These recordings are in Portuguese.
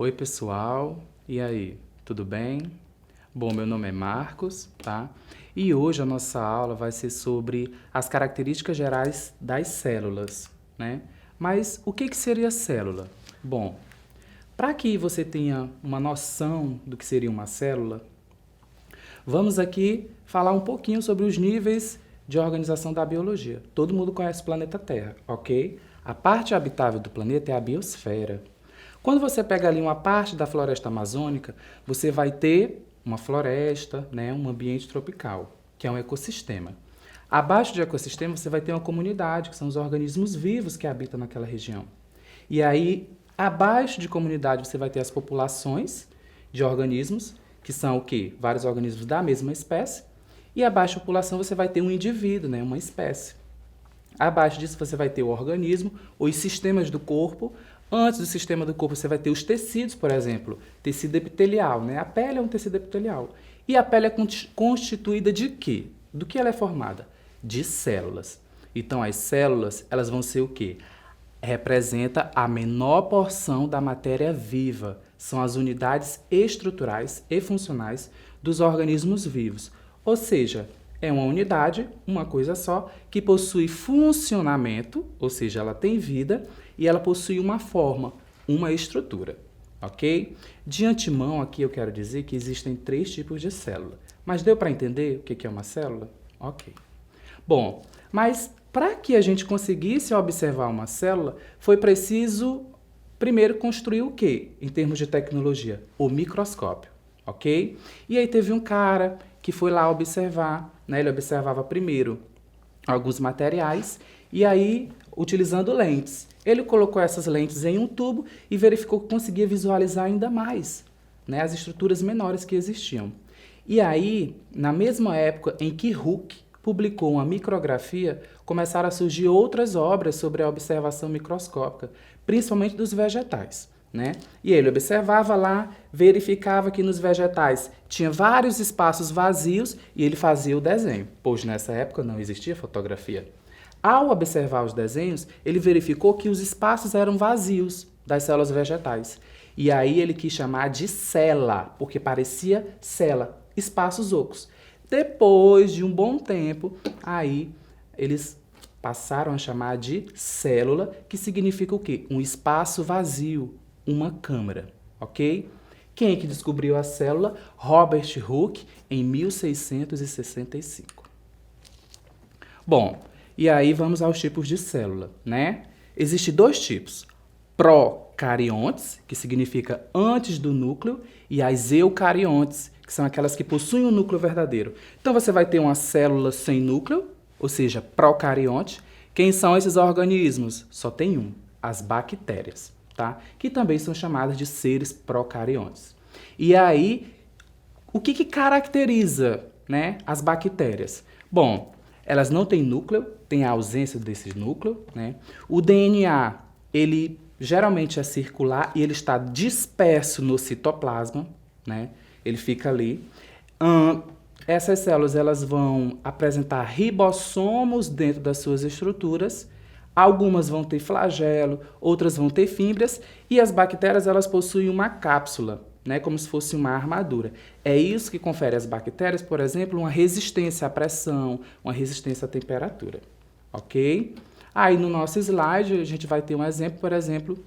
Oi, pessoal. E aí, tudo bem? Bom, meu nome é Marcos, tá? E hoje a nossa aula vai ser sobre as características gerais das células, né? Mas o que seria célula? Bom, para que você tenha uma noção do que seria uma célula, vamos aqui falar um pouquinho sobre os níveis de organização da biologia. Todo mundo conhece o planeta Terra, ok? A parte habitável do planeta é a biosfera. Quando você pega ali uma parte da floresta amazônica, você vai ter uma floresta, né, um ambiente tropical, que é um ecossistema. Abaixo do ecossistema, você vai ter uma comunidade, que são os organismos vivos que habitam naquela região. E aí, abaixo de comunidade, você vai ter as populações de organismos, que são o quê? Vários organismos da mesma espécie. E abaixo da população, você vai ter um indivíduo, né, uma espécie. Abaixo disso, você vai ter o organismo, os sistemas do corpo. Antes do sistema do corpo, você vai ter os tecidos, por exemplo, tecido epitelial, né? A pele é um tecido epitelial. E a pele é constituída de quê? Do que ela é formada? De células. Então, as células, elas vão ser o quê? Representa a menor porção da matéria viva. São as unidades estruturais e funcionais dos organismos vivos. Ou seja, é uma unidade, uma coisa só, que possui funcionamento, ou seja, ela tem vida, e ela possui uma forma, uma estrutura, ok? De antemão, aqui eu quero dizer que existem 3 tipos de célula. Mas deu para entender o que é uma célula? Ok. Bom, mas para que a gente conseguisse observar uma célula, foi preciso primeiro construir o quê? Em termos de tecnologia? O microscópio, ok? E aí teve um cara que foi lá observar, né? Ele observava primeiro alguns materiais e aí, utilizando lentes, ele colocou essas lentes em um tubo e verificou que conseguia visualizar ainda mais, né, as estruturas menores que existiam. E aí, na mesma época em que Hooke publicou uma micrografia, começaram a surgir outras obras sobre a observação microscópica, principalmente dos vegetais, né? E ele observava lá, verificava que nos vegetais tinha vários espaços vazios e ele fazia o desenho, pois nessa época não existia fotografia. Ao observar os desenhos, ele verificou que os espaços eram vazios das células vegetais. E aí ele quis chamar de cela, porque parecia cela, espaços ocos. Depois de um bom tempo, aí eles passaram a chamar de célula, que significa o quê? Um espaço vazio, uma câmara, ok? Quem é que descobriu a célula? Robert Hooke, em 1665. Bom, e aí vamos aos tipos de célula, né? Existem 2 tipos, procariontes, que significa antes do núcleo, e as eucariontes, que são aquelas que possuem um núcleo verdadeiro. Então você vai ter uma célula sem núcleo, ou seja, procarionte. Quem são esses organismos? Só tem um, as bactérias, tá? Que também são chamadas de seres procariontes. E aí, o que caracteriza, né, as bactérias? Bom, elas não têm núcleo, tem a ausência desse núcleo, né? O DNA, ele geralmente é circular e ele está disperso no citoplasma, né? Ele fica ali. Essas células, elas vão apresentar ribossomos dentro das suas estruturas. Algumas vão ter flagelo, outras vão ter fibras, e as bactérias, elas possuem uma cápsula, né, como se fosse uma armadura. É isso que confere às bactérias, por exemplo, uma resistência à pressão, uma resistência à temperatura, ok? Aí no nosso slide a gente vai ter um exemplo, por exemplo,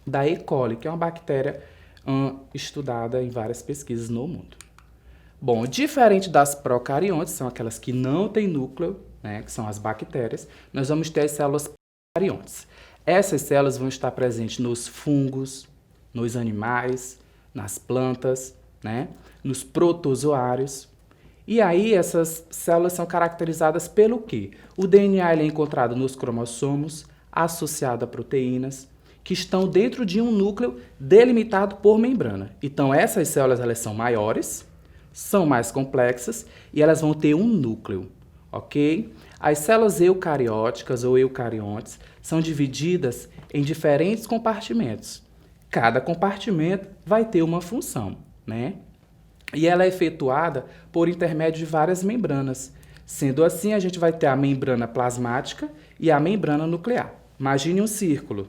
da E. coli, que é uma bactéria estudada em várias pesquisas no mundo. Bom, diferente das procariontes, são aquelas que não têm núcleo, né, que são as bactérias, nós vamos ter as células procariontes. Essas células vão estar presentes nos fungos, nos animais, nas plantas, né, nos protozoários. E aí essas células são caracterizadas pelo quê? O DNA ele é encontrado nos cromossomos, associado a proteínas, que estão dentro de um núcleo delimitado por membrana. Então essas células elas são maiores, são mais complexas e elas vão ter um núcleo, ok? As células eucarióticas ou eucariontes são divididas em diferentes compartimentos. Cada compartimento vai ter uma função, né? E ela é efetuada por intermédio de várias membranas. Sendo assim, a gente vai ter a membrana plasmática e a membrana nuclear. Imagine um círculo.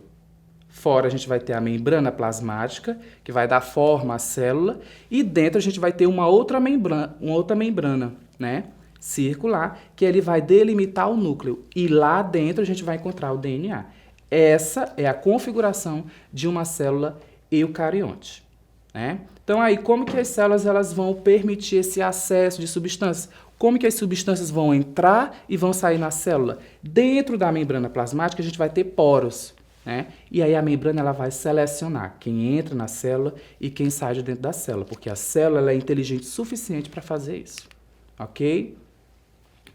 Fora a gente vai ter a membrana plasmática, que vai dar forma à célula, e dentro a gente vai ter uma outra membrana, né, circular, que ele vai delimitar o núcleo. E lá dentro a gente vai encontrar o DNA. Essa é a configuração de uma célula eucarionte, né? Então aí, como que as células elas vão permitir esse acesso de substâncias? Como que as substâncias vão entrar e vão sair na célula? Dentro da membrana plasmática a gente vai ter poros, né? E aí a membrana ela vai selecionar quem entra na célula e quem sai de dentro da célula, porque a célula ela é inteligente o suficiente para fazer isso, ok?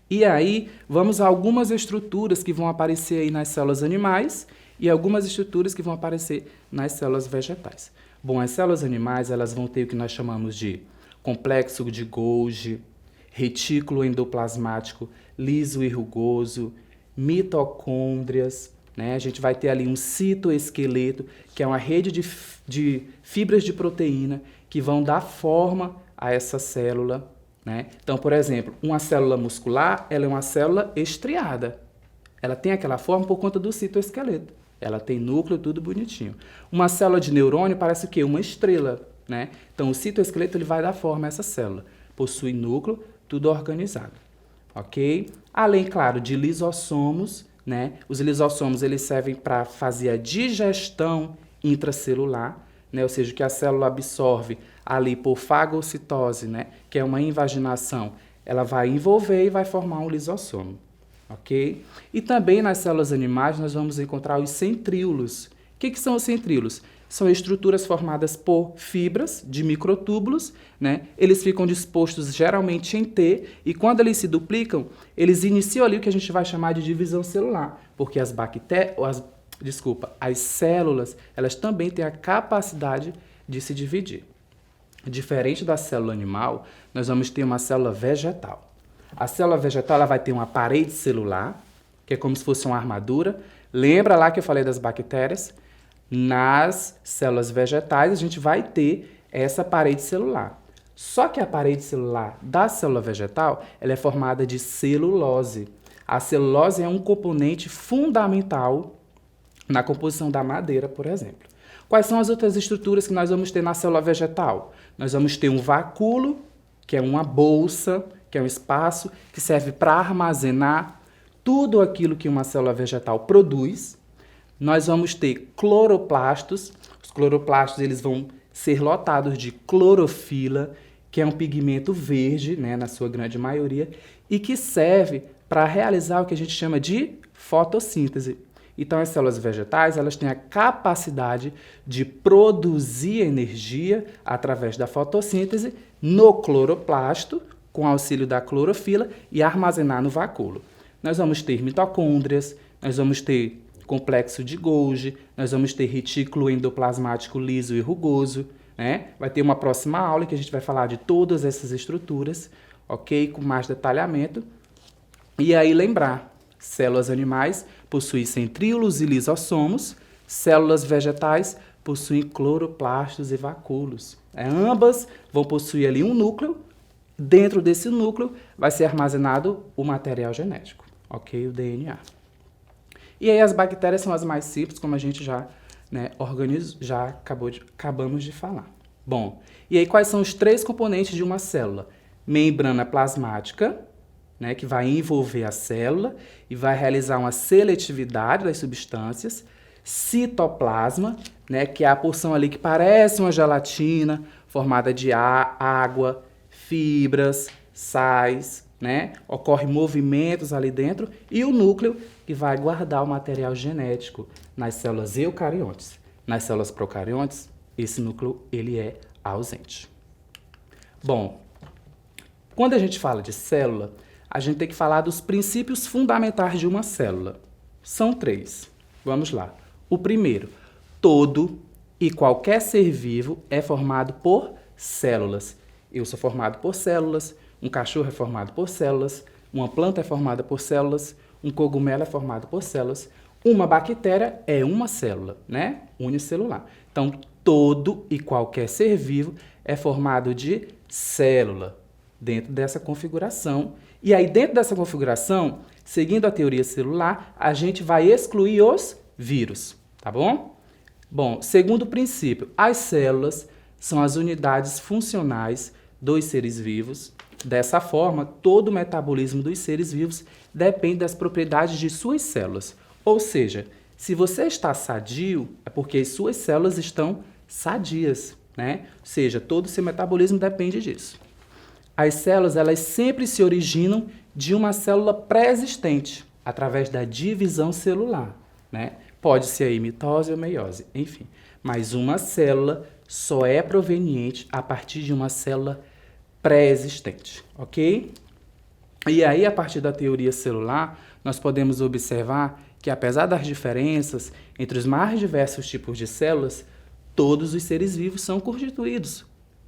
E aí vamos a algumas estruturas que vão aparecer aí nas células animais e algumas estruturas que vão aparecer nas células vegetais. Bom, as células animais elas vão ter o que nós chamamos de complexo de Golgi, retículo endoplasmático liso e rugoso, mitocôndrias, né? A gente vai ter ali um citoesqueleto, que é uma rede de fibras de proteína que vão dar forma a essa célula, né? Então, por exemplo, uma célula muscular, ela é uma célula estriada. Ela tem aquela forma por conta do citoesqueleto. Ela tem núcleo, tudo bonitinho. Uma célula de neurônio parece o quê? Uma estrela, né? Então, o citoesqueleto ele vai dar forma a essa célula. Possui núcleo, tudo organizado, ok? Além, claro, de lisossomos, né? Os lisossomos eles servem para fazer a digestão intracelular, né? Ou seja, que a célula absorve ali por fagocitose, né? Que é uma invaginação, ela vai envolver e vai formar um lisossomo, ok? E também nas células animais nós vamos encontrar os centríolos. O que são os centríolos? São estruturas formadas por fibras de microtúbulos, né? Eles ficam dispostos geralmente em T e quando eles se duplicam, eles iniciam ali o que a gente vai chamar de divisão celular, porque as células, elas também têm a capacidade de se dividir. Diferente da célula animal, nós vamos ter uma célula vegetal. A célula vegetal ela vai ter uma parede celular, que é como se fosse uma armadura. Lembra lá que eu falei das bactérias? Nas células vegetais, a gente vai ter essa parede celular. Só que a parede celular da célula vegetal ela é formada de celulose. A celulose é um componente fundamental na composição da madeira, por exemplo. Quais são as outras estruturas que nós vamos ter na célula vegetal? Nós vamos ter um vacúolo, que é uma bolsa, que é um espaço que serve para armazenar tudo aquilo que uma célula vegetal produz. Nós vamos ter cloroplastos. Os cloroplastos eles vão ser lotados de clorofila, que é um pigmento verde, né, na sua grande maioria, e que serve para realizar o que a gente chama de fotossíntese. Então, as células vegetais elas têm a capacidade de produzir energia através da fotossíntese no cloroplasto, com auxílio da clorofila, e armazenar no vacúolo. Nós vamos ter mitocôndrias, nós vamos ter complexo de Golgi, nós vamos ter retículo endoplasmático liso e rugoso, né? Vai ter uma próxima aula que a gente vai falar de todas essas estruturas, ok? Com mais detalhamento. E aí lembrar, células animais possuem centríolos e lisossomos, células vegetais possuem cloroplastos e vacúolos. Ambas vão possuir ali um núcleo, dentro desse núcleo vai ser armazenado o material genético, ok? O DNA. E aí as bactérias são as mais simples, como a gente já, né, acabamos de falar. Bom, e aí quais são os três componentes de uma célula? Membrana plasmática, né, que vai envolver a célula e vai realizar uma seletividade das substâncias. Citoplasma, né, que é a porção ali que parece uma gelatina, formada de água, fibras, sais, né? Ocorrem movimentos ali dentro. E o núcleo, que vai guardar o material genético nas células eucariontes. Nas células procariontes, esse núcleo ele é ausente. Bom, quando a gente fala de célula, a gente tem que falar dos princípios fundamentais de uma célula. São 3. Vamos lá. O primeiro, todo e qualquer ser vivo é formado por células. Eu sou formado por células, um cachorro é formado por células, uma planta é formada por células, um cogumelo é formado por células, uma bactéria é uma célula, né? Unicelular. Então, todo e qualquer ser vivo é formado de célula dentro dessa configuração. E aí, dentro dessa configuração, seguindo a teoria celular, a gente vai excluir os vírus, tá bom? Bom, segundo princípio, as células são as unidades funcionais dos seres vivos. Dessa forma, todo o metabolismo dos seres vivos depende das propriedades de suas células. Ou seja, se você está sadio, é porque as suas células estão sadias, né? Ou seja, todo o seu metabolismo depende disso. As células, elas sempre se originam de uma célula pré-existente, através da divisão celular, né? Pode ser aí mitose ou meiose, enfim. Mas uma célula só é proveniente a partir de uma célula pré-existente, ok? E aí, a partir da teoria celular, nós podemos observar que, apesar das diferenças entre os mais diversos tipos de células, todos os seres vivos são constituídos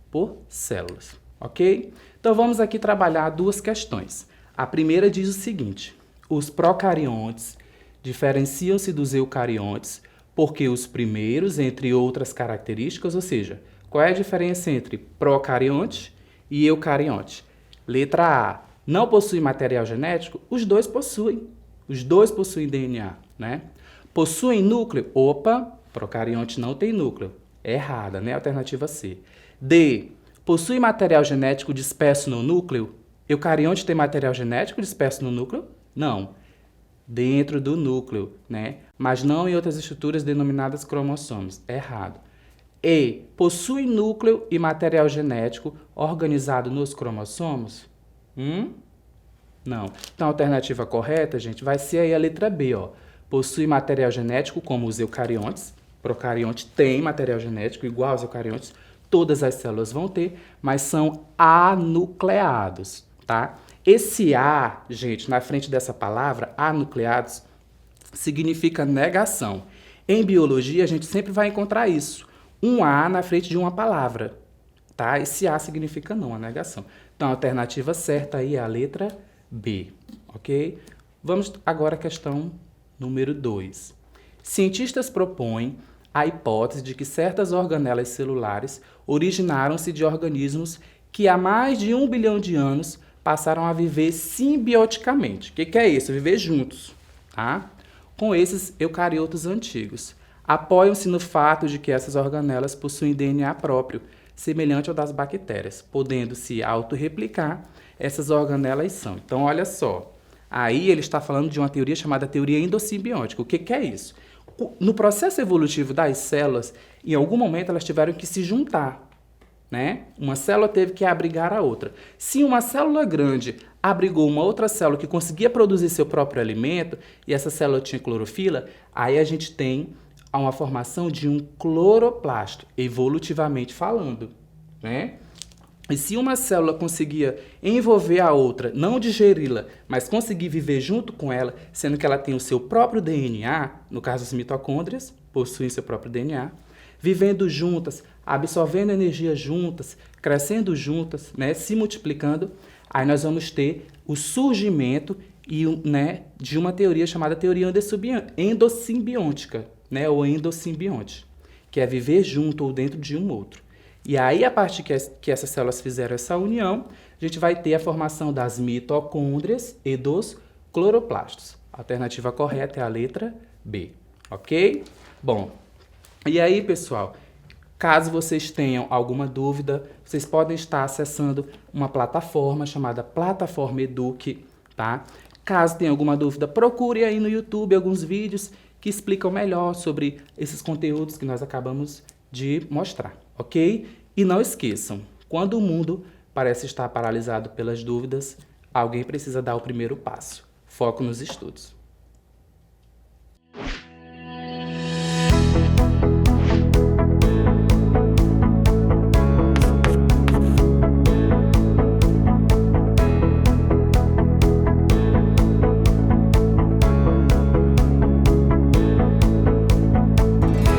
por células, ok? Então, vamos aqui trabalhar duas questões. A primeira diz o seguinte: os procariontes diferenciam-se dos eucariontes porque os primeiros, entre outras características, ou seja, qual é a diferença entre procarionte e eucarionte? Letra A, não possui material genético? Os dois possuem. Os dois possuem DNA, né? Possuem núcleo? Opa, procarionte não tem núcleo. É errada, né? Alternativa C. D, possui material genético disperso no núcleo? Eucarionte tem material genético disperso no núcleo? Não. Dentro do núcleo, né? Mas não em outras estruturas denominadas cromossomos. É errado. E, possui núcleo e material genético organizado nos cromossomos? Não. Então, a alternativa correta, gente, vai ser aí a letra B, ó. Possui material genético como os eucariontes. Procarionte tem material genético igual aos eucariontes. Todas as células vão ter, mas são anucleados, tá? Esse A, gente, na frente dessa palavra, anucleados, significa negação. Em biologia, a gente sempre vai encontrar isso. Um A na frente de uma palavra, tá? Esse A significa não, a negação. Então, a alternativa certa aí é a letra B, ok? Vamos agora à questão número 2. Cientistas propõem a hipótese de que certas organelas celulares originaram-se de organismos que há mais de 1 bilhão de anos passaram a viver simbioticamente. O que é isso? Viver juntos, tá? Com esses eucariotos antigos. Apoiam-se no fato de que essas organelas possuem DNA próprio, semelhante ao das bactérias, podendo se autorreplicar. Essas organelas são. Então, olha só. Aí ele está falando de uma teoria chamada teoria endossimbiótica. O que é isso? No processo evolutivo das células, em algum momento elas tiveram que se juntar, né? Uma célula teve que abrigar a outra. Se uma célula grande abrigou uma outra célula que conseguia produzir seu próprio alimento e essa célula tinha clorofila, aí a gente tem uma formação de um cloroplasto, evolutivamente falando, né? E se uma célula conseguia envolver a outra, não digeri-la, mas conseguir viver junto com ela, sendo que ela tem o seu próprio DNA, no caso as mitocôndrias, possuem seu próprio DNA, vivendo juntas, absorvendo energia juntas, crescendo juntas, né, se multiplicando, aí nós vamos ter o surgimento né, de uma teoria chamada teoria endossimbiótica, né, ou endossimbionte, que é viver junto ou dentro de um outro. E aí, a partir que essas células fizeram essa união, a gente vai ter a formação das mitocôndrias e dos cloroplastos. A alternativa correta é a letra B, ok? Bom, e aí, pessoal, caso vocês tenham alguma dúvida, vocês podem estar acessando uma plataforma chamada Plataforma Eduque, tá? Caso tenha alguma dúvida, procure aí no YouTube alguns vídeos que explicam melhor sobre esses conteúdos que nós acabamos de mostrar, ok? E não esqueçam, quando o mundo parece estar paralisado pelas dúvidas, alguém precisa dar o primeiro passo. Foco nos estudos.